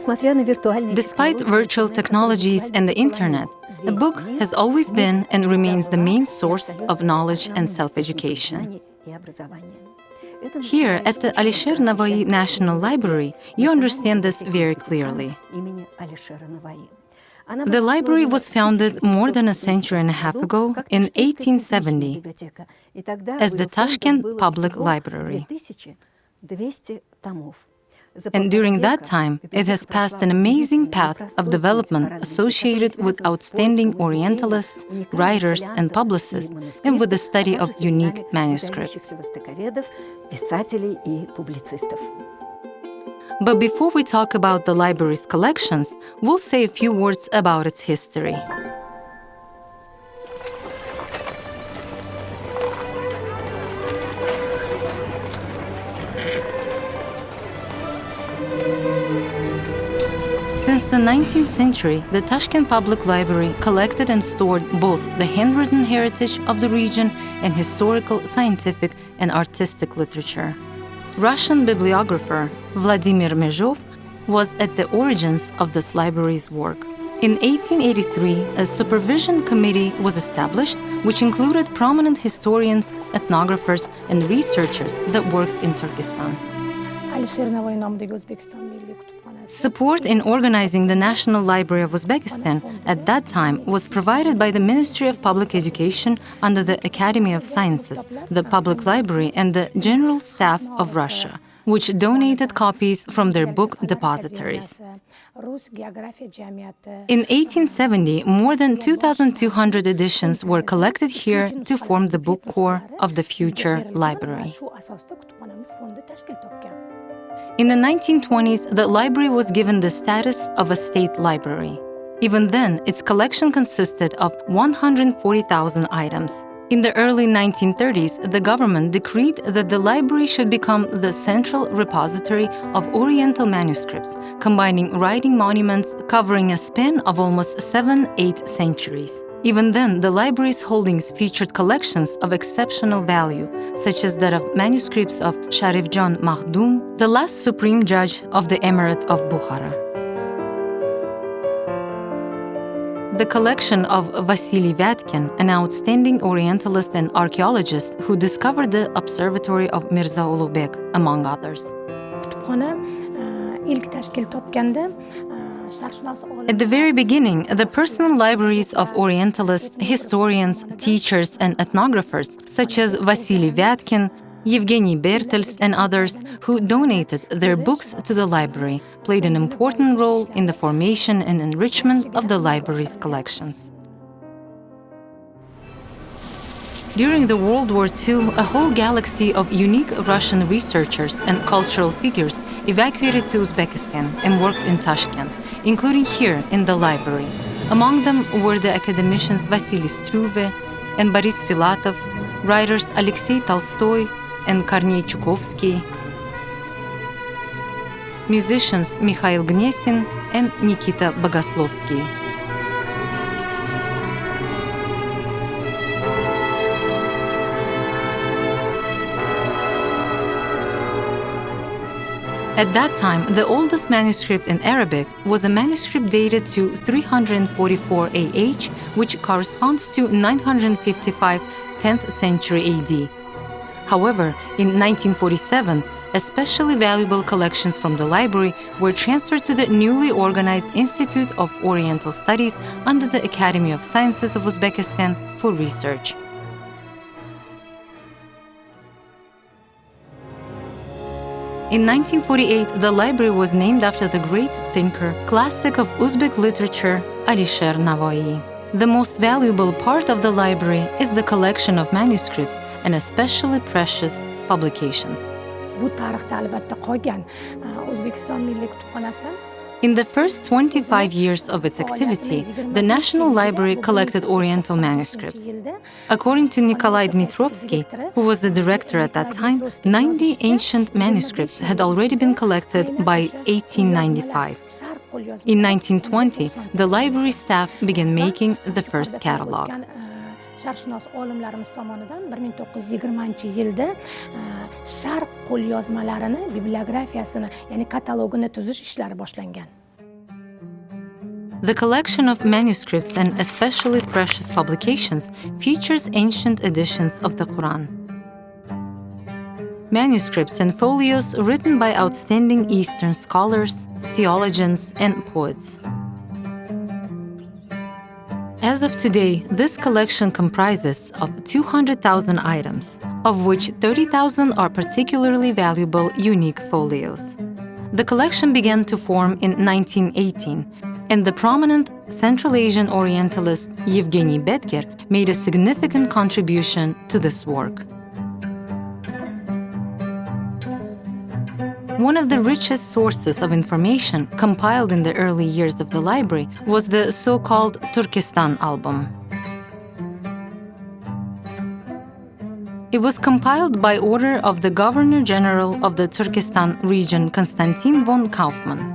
Despite virtual technologies and the internet, a book has always been and remains the main source of knowledge and self-education. Here at the Alisher Navoi National Library, you understand this very clearly. The library was founded more than a century and a half ago in 1870 as the Tashkent Public Library. And during that time, it has passed an amazing path of development associated with outstanding Orientalists, writers, and publicists, and with the study of unique manuscripts. But before we talk about the library's collections, we'll say a few words about its history. Since the 19th century, the Tashkent Public Library collected and stored both the handwritten heritage of the region and historical, scientific, and artistic literature. Russian bibliographer Vladimir Mezhov was at the origins of this library's work. In 1883, a supervision committee was established, which included prominent historians, ethnographers, and researchers that worked in Turkestan. Support in organizing the National Library of Uzbekistan at that time was provided by the Ministry of Public Education under the Academy of Sciences, the Public Library, and the General Staff of Russia, which donated copies from their book depositories. In 1870, more than 2,200 editions were collected here to form the book core of the future library. In the 1920s, the library was given the status of a state library. Even then, its collection consisted of 140,000 items. In the early 1930s, the government decreed that the library should become the central repository of Oriental manuscripts, combining writing monuments covering a span of almost 7-8 centuries. Even then, the library's holdings featured collections of exceptional value, such as that of manuscripts of Sharif Jan Mahdum, the last supreme judge of the Emirate of Bukhara. The collection of Vasily Vyatkin, an outstanding Orientalist and archaeologist who discovered the observatory of Mirza Ulug'bek, among others. At the very beginning, the personal libraries of Orientalists, historians, teachers, and ethnographers, such as Vasily Vyatkin, Yevgeny Bertels, and others who donated their books to the library, played an important role in the formation and enrichment of the library's collections. During the World War II, a whole galaxy of unique Russian researchers and cultural figures evacuated to Uzbekistan and worked in Tashkent, including here in the library. Among them were the academicians Vasily Struve and Boris Filatov, writers Alexei Tolstoy and Kornei Chukovsky, musicians Mikhail Gnesin and Nikita Bogoslovsky. At that time, the oldest manuscript in Arabic was a manuscript dated to 344 AH, which corresponds to 955 10th century AD. However, in 1947, especially valuable collections from the library were transferred to the newly organized Institute of Oriental Studies under the Academy of Sciences of Uzbekistan for research. In 1948, the library was named after the great thinker, classic of Uzbek literature, Alisher Navoi. The most valuable part of the library is the collection of manuscripts and especially precious publications. In the first 25 years of its activity, the National Library collected Oriental manuscripts. According to Nikolai Dmitrovsky, who was the director at that time, 90 ancient manuscripts had already been collected by 1895. In 1920, the library staff began making the first catalog. Sharqshunos olimlarimiz tomonidan 1920-yilda Sharq qo'lyozmalarini bibliografiyasini, ya'ni katalogini tuzish ishlari boshlangan. The collection of manuscripts and especially precious publications features ancient editions of the Quran. Manuscripts and folios written by outstanding Eastern scholars, theologians, and poets. As of today, this collection comprises of 200,000 items, of which 30,000 are particularly valuable unique folios. The collection began to form in 1918, and the prominent Central Asian Orientalist Yevgeny Betker made a significant contribution to this work. One of the richest sources of information compiled in the early years of the library was the so-called Turkestan album. It was compiled by order of the Governor-General of the Turkestan region, Konstantin von Kaufmann.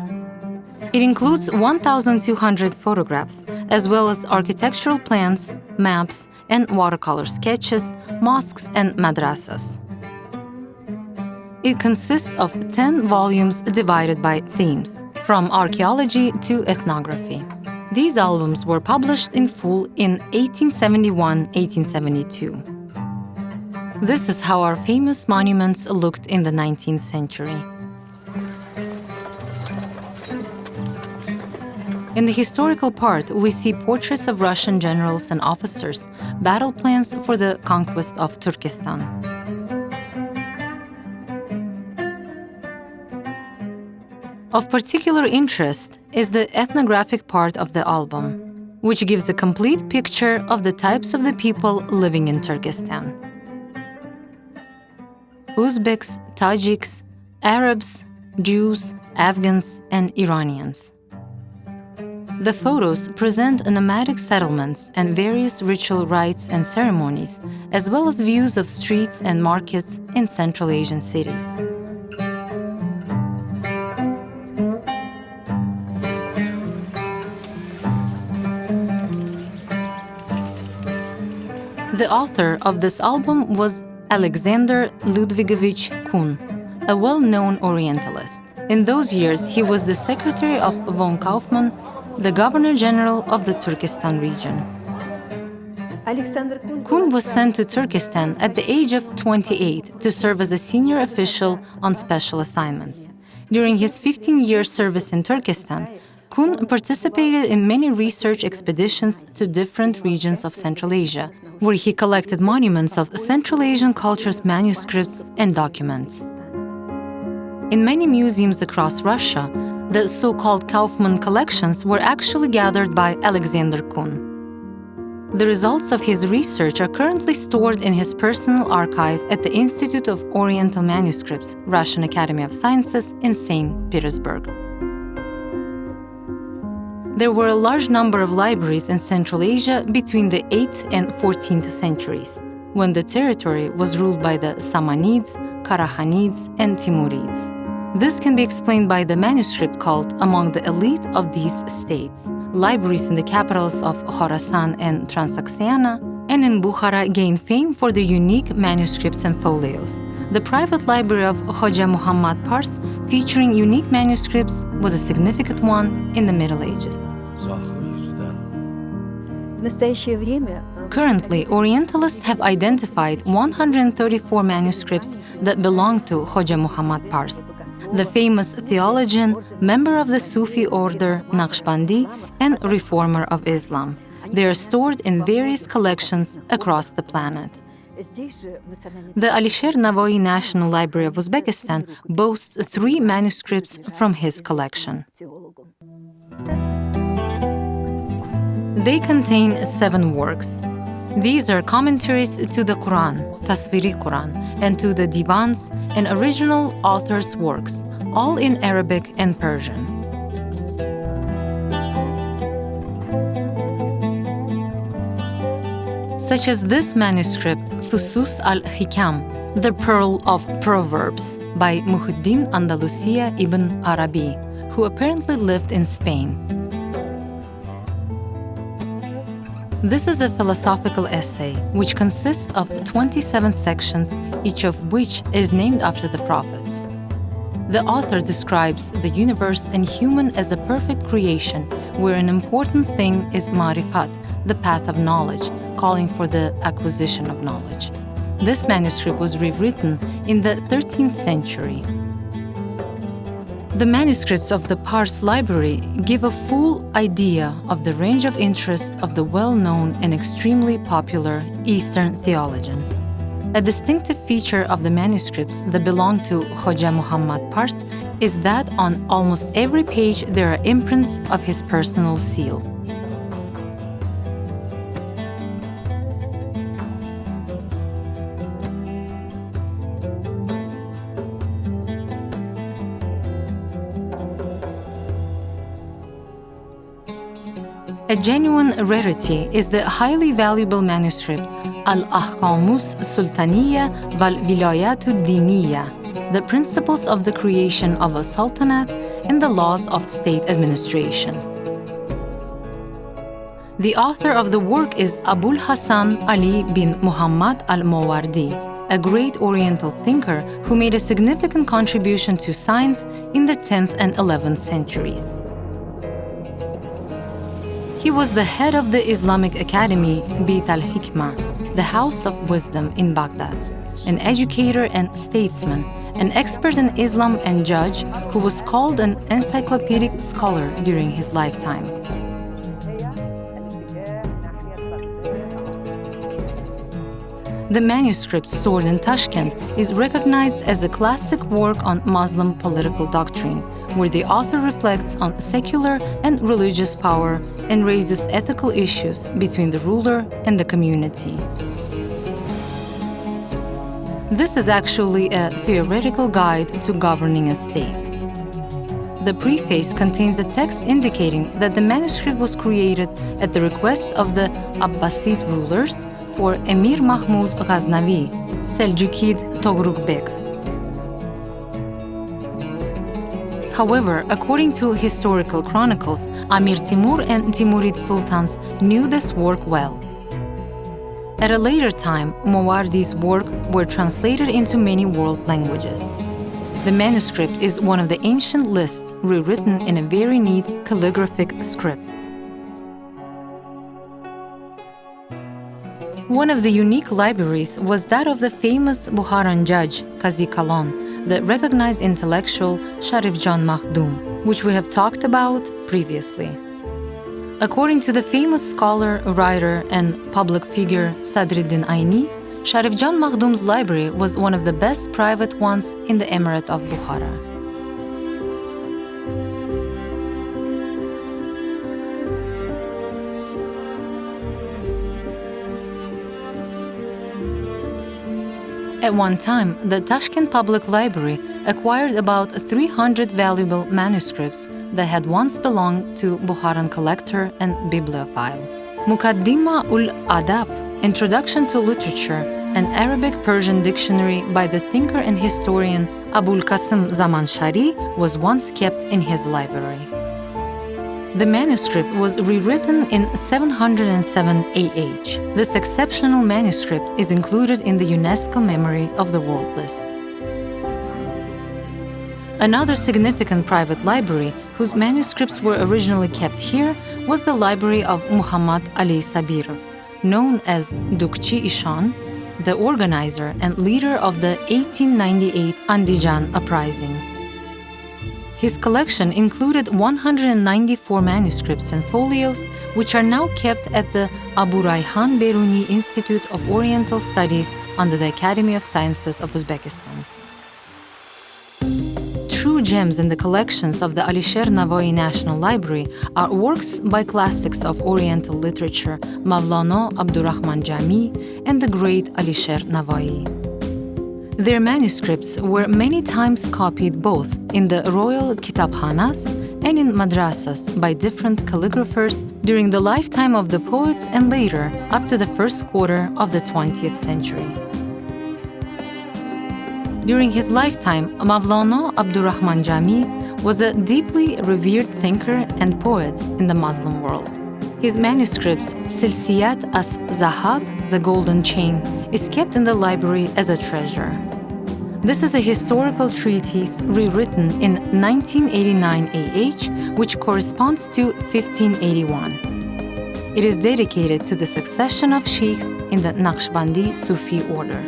It includes 1,200 photographs, as well as architectural plans, maps, and watercolor sketches, mosques and madrasas. It consists of 10 volumes divided by themes, from archaeology to ethnography. These albums were published in full in 1871-1872. This is how our famous monuments looked in the 19th century. In the historical part, we see portraits of Russian generals and officers, battle plans for the conquest of Turkestan. Of particular interest is the ethnographic part of the album, which gives a complete picture of the types of the people living in Turkestan. Uzbeks, Tajiks, Arabs, Jews, Afghans, and Iranians. The photos present nomadic settlements and various ritual rites and ceremonies, as well as views of streets and markets in Central Asian cities. The author of this album was Alexander Ludwigovich Kun, a well-known Orientalist. In those years, he was the secretary of von Kaufmann, the Governor-General of the Turkestan region. Kun was sent to Turkestan at the age of 28 to serve as a senior official on special assignments. During his 15-year service in Turkestan, Kun participated in many research expeditions to different regions of Central Asia, where he collected monuments of Central Asian culture's manuscripts and documents. In many museums across Russia, the so-called Kaufmann collections were actually gathered by Alexander Kun. The results of his research are currently stored in his personal archive at the Institute of Oriental Manuscripts, Russian Academy of Sciences in St. Petersburg. There were a large number of libraries in Central Asia between the 8th and 14th centuries, when the territory was ruled by the Samanids, Karakhanids, and Timurids. This can be explained by the manuscript cult among the elite of these states. Libraries in the capitals of Khorasan and Transoxiana and in Bukhara gained fame for their unique manuscripts and folios. The private library of Hoja Muhammad Pars, featuring unique manuscripts, was a significant one in the Middle Ages. Currently, Orientalists have identified 134 manuscripts that belong to Hoja Muhammad Pars, the famous theologian, member of the Sufi order Naqshbandi, and reformer of Islam. They are stored in various collections across the planet. The Alisher Navoi National Library of Uzbekistan boasts 3 manuscripts from his collection. They contain 7 works. These are commentaries to the Quran, Tasviri Quran, and to the Divans and original authors' works, all in Arabic and Persian. Such as this manuscript, Fusus al-Hikam, The Pearl of Proverbs, by Muhyiddin Andalusia ibn Arabi, who apparently lived in Spain. This is a philosophical essay which consists of 27 sections, each of which is named after the prophets. The author describes the universe and human as a perfect creation, where an important thing is ma'rifat, the path of knowledge, calling for the acquisition of knowledge. This manuscript was rewritten in the 13th century. The manuscripts of the Pars library give a full idea of the range of interests of the well-known and extremely popular Eastern theologian. A distinctive feature of the manuscripts that belong to Hoja Muhammad Pars is that on almost every page there are imprints of his personal seal. A genuine rarity is the highly valuable manuscript Al-Ahkamus Sultaniya wal-Vilayatu Diniya, the principles of the creation of a sultanate and the laws of state administration. The author of the work is Abul Hasan Ali bin Muhammad al-Mawardi, a great Oriental thinker who made a significant contribution to science in the 10th and 11th centuries. He was the head of the Islamic Academy Beit al-Hikmah, the House of Wisdom in Baghdad, an educator and statesman, an expert in Islam and judge who was called an encyclopedic scholar during his lifetime. The manuscript stored in Tashkent is recognized as a classic work on Muslim political doctrine, where the author reflects on secular and religious power and raises ethical issues between the ruler and the community. This is actually a theoretical guide to governing a state. The preface contains a text indicating that the manuscript was created at the request of the Abbasid rulers for Emir Mahmud Ghaznavi, Seljuk Toghrul Beg. However, according to historical chronicles, Amir Timur and Timurid sultans knew this work well. At a later time, Mawardi's work were translated into many world languages. The manuscript is one of the ancient lists rewritten in a very neat calligraphic script. One of the unique libraries was that of the famous Bukharan judge, Qazi Kalan, the recognized intellectual Sharif Jan Makhdoom, which we have talked about previously. According to the famous scholar, writer, and public figure Sadruddin Aini, Sharif Jan Makhdoom's library was one of the best private ones in the Emirate of Bukhara. At one time, the Tashkent Public Library acquired about 300 valuable manuscripts that had once belonged to Bukharan collector and bibliophile. Muqaddima ul-Adab, Introduction to Literature, an Arabic-Persian dictionary by the thinker and historian Abul Qasim Zamanshari, was once kept in his library. The manuscript was rewritten in 707 AH. This exceptional manuscript is included in the UNESCO Memory of the World List. Another significant private library whose manuscripts were originally kept here was the library of Muhammad Ali Sabirov, known as Dukchi Ishan, the organizer and leader of the 1898 Andijan uprising. His collection included 194 manuscripts and folios, which are now kept at the Abu Rayhan Beruni Institute of Oriental Studies under the Academy of Sciences of Uzbekistan. True gems in the collections of the Alisher Navoi National Library are works by classics of Oriental literature Mavlana Abdurrahman Jami and the great Alisher Navoi. Their manuscripts were many times copied both in the royal kitabkhanas and in madrasas by different calligraphers during the lifetime of the poets and later up to the first quarter of the 20th century. During his lifetime, Mavlana Abdurrahman Jami was a deeply revered thinker and poet in the Muslim world. His manuscripts, Silsiyat as-Zahab, the Golden Chain, is kept in the library as a treasure. This is a historical treatise rewritten in 1989 AH, which corresponds to 1581. It is dedicated to the succession of sheikhs in the Naqshbandi Sufi order.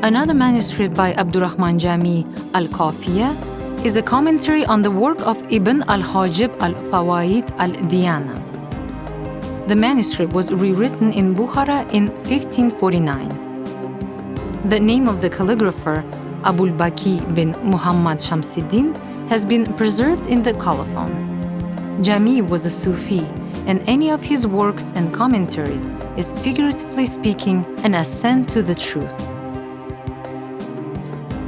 Another manuscript by Abdurrahman Jami al-Kafiya is a commentary on the work of Ibn al-Hajib al-Fawaid al-Diyana. The manuscript was rewritten in Bukhara in 1549. The name of the calligrapher, Abul Baki bin Muhammad Shamsiddin, has been preserved in the colophon. Jami was a Sufi, and any of his works and commentaries is, figuratively speaking, an ascent to the truth.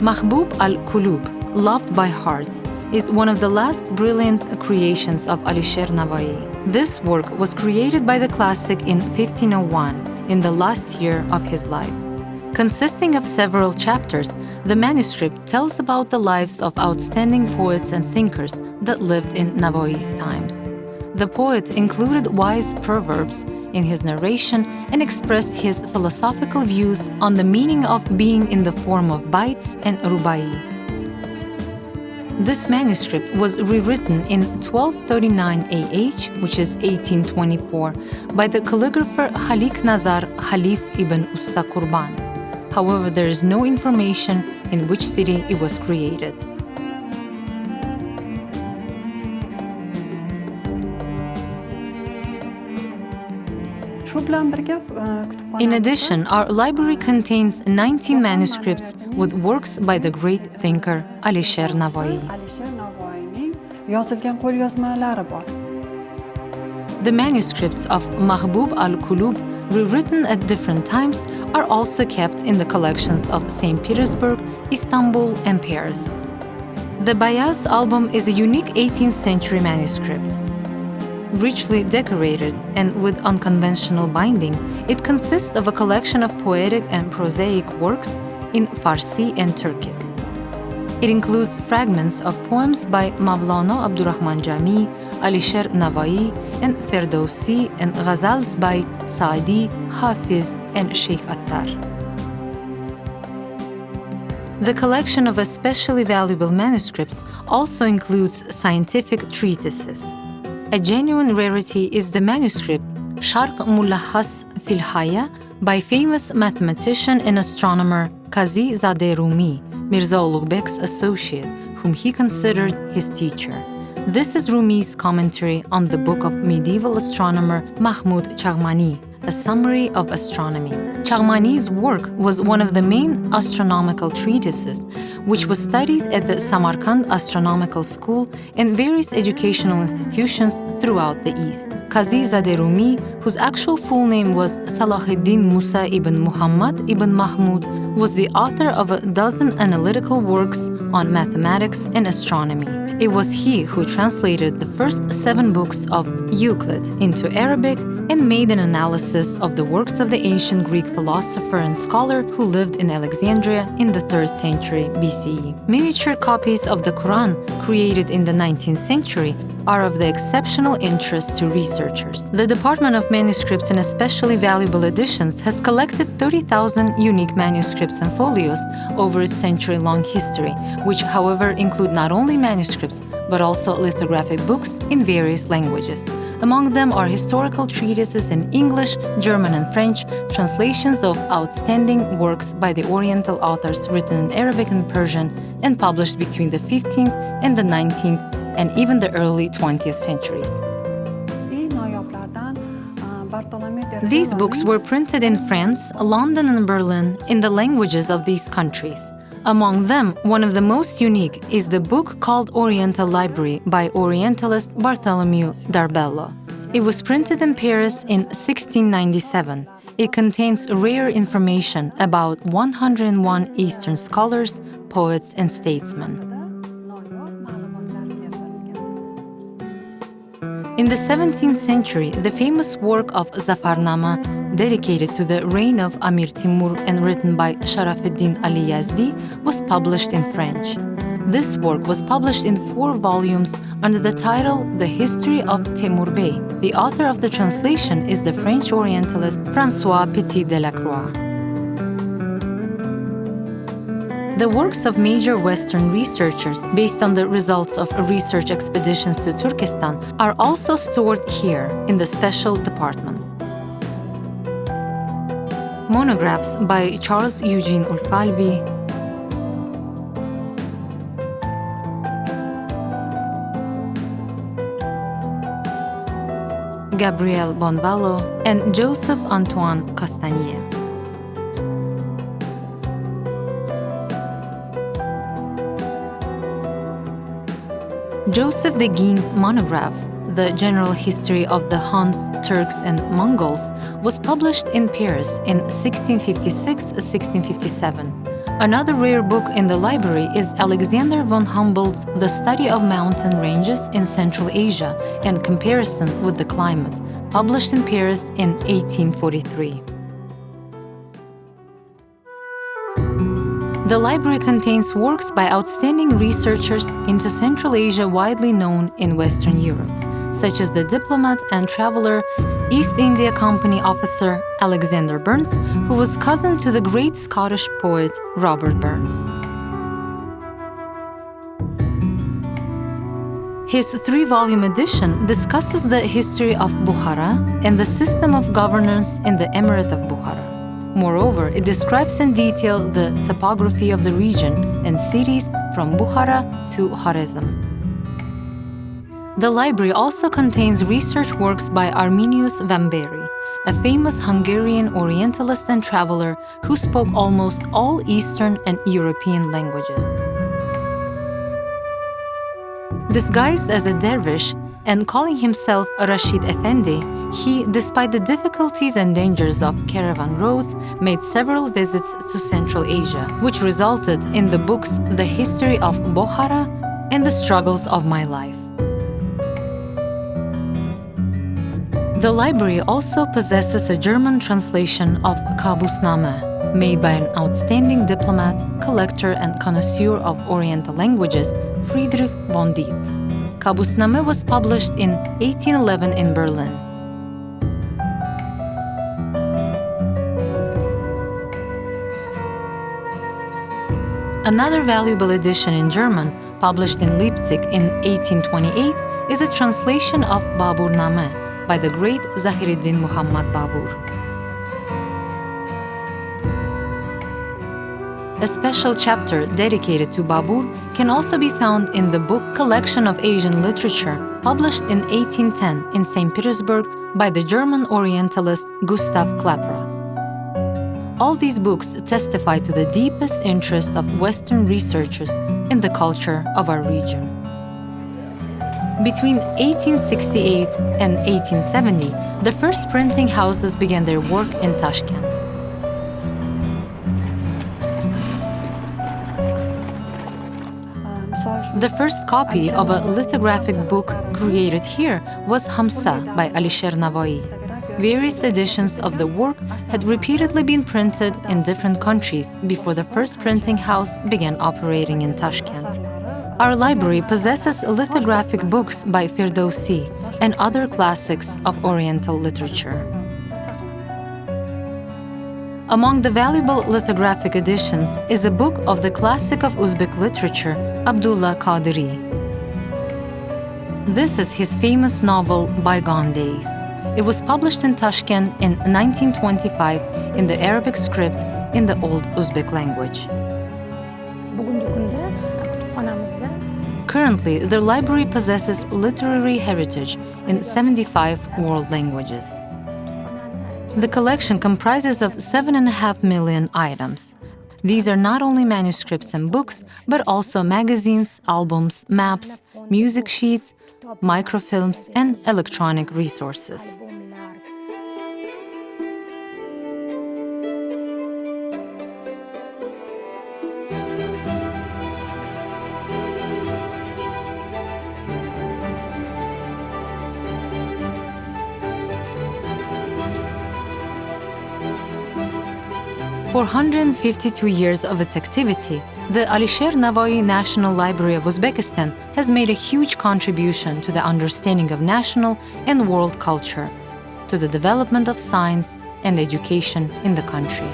Mahbub al-Kulub, Loved by Hearts, is one of the last brilliant creations of Alisher Navoi. This work was created by the classic in 1501, in the last year of his life. Consisting of several chapters, the manuscript tells about the lives of outstanding poets and thinkers that lived in Navoi's times. The poet included wise proverbs in his narration and expressed his philosophical views on the meaning of being in the form of baits and rubai. This manuscript was rewritten in 1239 AH, which is 1824, by the calligrapher Khalik Nazar Khalif ibn Usta Qurban. However, there is no information in which city it was created. In addition, our library contains 19 manuscripts with works by the great thinker Alisher Navoi. The manuscripts of Mahbub al-Kulub, rewritten at different times, are also kept in the collections of St. Petersburg, Istanbul, and Paris. The Bayaz album is a unique 18th century manuscript. Richly decorated and with unconventional binding, it consists of a collection of poetic and prosaic works in Farsi and Turkic. It includes fragments of poems by Mavlana Abdurrahman Jami, Alisher Navoi, and Ferdowsi, and ghazals by Saadi, Hafiz, and Sheikh Attar. The collection of especially valuable manuscripts also includes scientific treatises. A genuine rarity is the manuscript Sharq Mulahas fil Haya by famous mathematician and astronomer Qazi Zadeh Rumi, Mirza Ulugbek's associate, whom he considered his teacher. This is Rumi's commentary on the book of medieval astronomer Mahmud Chaghmani, a summary of astronomy. Chaghmani's work was one of the main astronomical treatises, which was studied at the Samarkand Astronomical School and various educational institutions throughout the East. Qazi Zadeh Rumi, whose actual full name was Salahuddin Musa ibn Muhammad ibn Mahmud, was the author of a dozen analytical works on mathematics and astronomy. It was he who translated the first 7 books of Euclid into Arabic and made an analysis of the works of the ancient Greek philosopher and scholar who lived in Alexandria in the 3rd century BCE. Miniature copies of the Quran, created in the 19th century, are of the exceptional interest to researchers. The Department of Manuscripts and Especially Valuable Editions has collected 30,000 unique manuscripts and folios over its century-long history, which, however, include not only manuscripts, but also lithographic books in various languages. Among them are historical treatises in English, German, and French, translations of outstanding works by the Oriental authors written in Arabic and Persian and published between the 15th and the 19th and even the early 20th centuries. These books were printed in France, London, and Berlin in the languages of these countries. Among them, one of the most unique is the book called Oriental Library by Orientalist Bartholomew Darbello. It was printed in Paris in 1697. It contains rare information about 101 Eastern scholars, poets, and statesmen. In the 17th century, the famous work of Zafarnama, dedicated to the reign of Amir Timur and written by Sharafuddin Ali Yazdi, was published in French. This work was published in 4 volumes under the title The History of Temur Bey. The author of the translation is the French Orientalist François Petit-Delacroix. The works of major Western researchers, based on the results of research expeditions to Turkestan, are also stored here in the special department. Monographs by Charles Eugene Ulfalvi, Gabriel Bonvallo, and Joseph Antoine Castagnier. Joseph de Guigne's monograph, The General History of the Huns, Turks, and Mongols, was published in Paris in 1656-1657. Another rare book in the library is Alexander von Humboldt's The Study of Mountain Ranges in Central Asia and Comparison with the Climate, published in Paris in 1843. The library contains works by outstanding researchers into Central Asia widely known in Western Europe, such as the diplomat and traveler, East India Company officer Alexander Burns, who was cousin to the great Scottish poet Robert Burns. His 3-volume edition discusses the history of Bukhara and the system of governance in the Emirate of Bukhara. Moreover, it describes in detail the topography of the region and cities from Bukhara to Khwarezm. The library also contains research works by Arminius Vamberi, a famous Hungarian Orientalist and traveler who spoke almost all Eastern and European languages. Disguised as a dervish and calling himself Rashid Effendi, he, despite the difficulties and dangers of caravan roads, made several visits to Central Asia, which resulted in the books The History of Bukhara and The Struggles of My Life. The library also possesses a German translation of Kabusname, made by an outstanding diplomat, collector, and connoisseur of Oriental languages, Friedrich von Dietz. Kabusname was published in 1811 in Berlin. Another valuable edition in German, published in Leipzig in 1828, is a translation of Baburname by the great Zahireddin Muhammad Babur. A special chapter dedicated to Babur can also be found in the book Collection of Asian Literature, published in 1810 in St. Petersburg by the German Orientalist Gustav Klaproth. All these books testify to the deepest interest of Western researchers in the culture of our region. Between 1868 and 1870, the first printing houses began their work in Tashkent. The first copy of a lithographic book created here was Hamsa by Alisher Navoi. Various editions of the work had repeatedly been printed in different countries before the first printing house began operating in Tashkent. Our library possesses lithographic books by Firdousi and other classics of Oriental literature. Among the valuable lithographic editions is a book of the classic of Uzbek literature, Abdullah Qadiri. This is his famous novel, Bygone Days. It was published in Tashkent in 1925 in the Arabic script in the Old Uzbek language. Currently, the library possesses literary heritage in 75 world languages. The collection comprises of 7.5 million items. These are not only manuscripts and books, but also magazines, albums, maps, music sheets, microfilms, and electronic resources. For 152 years of its activity, The Alisher Navoi National Library of Uzbekistan has made a huge contribution to the understanding of national and world culture, to the development of science and education in the country.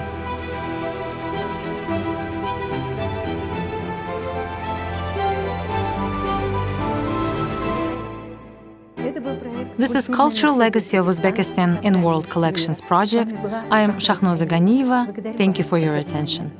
This is Cultural Legacy of Uzbekistan in World Collections project. I am Shahnoza Ganieva. Thank you for your attention.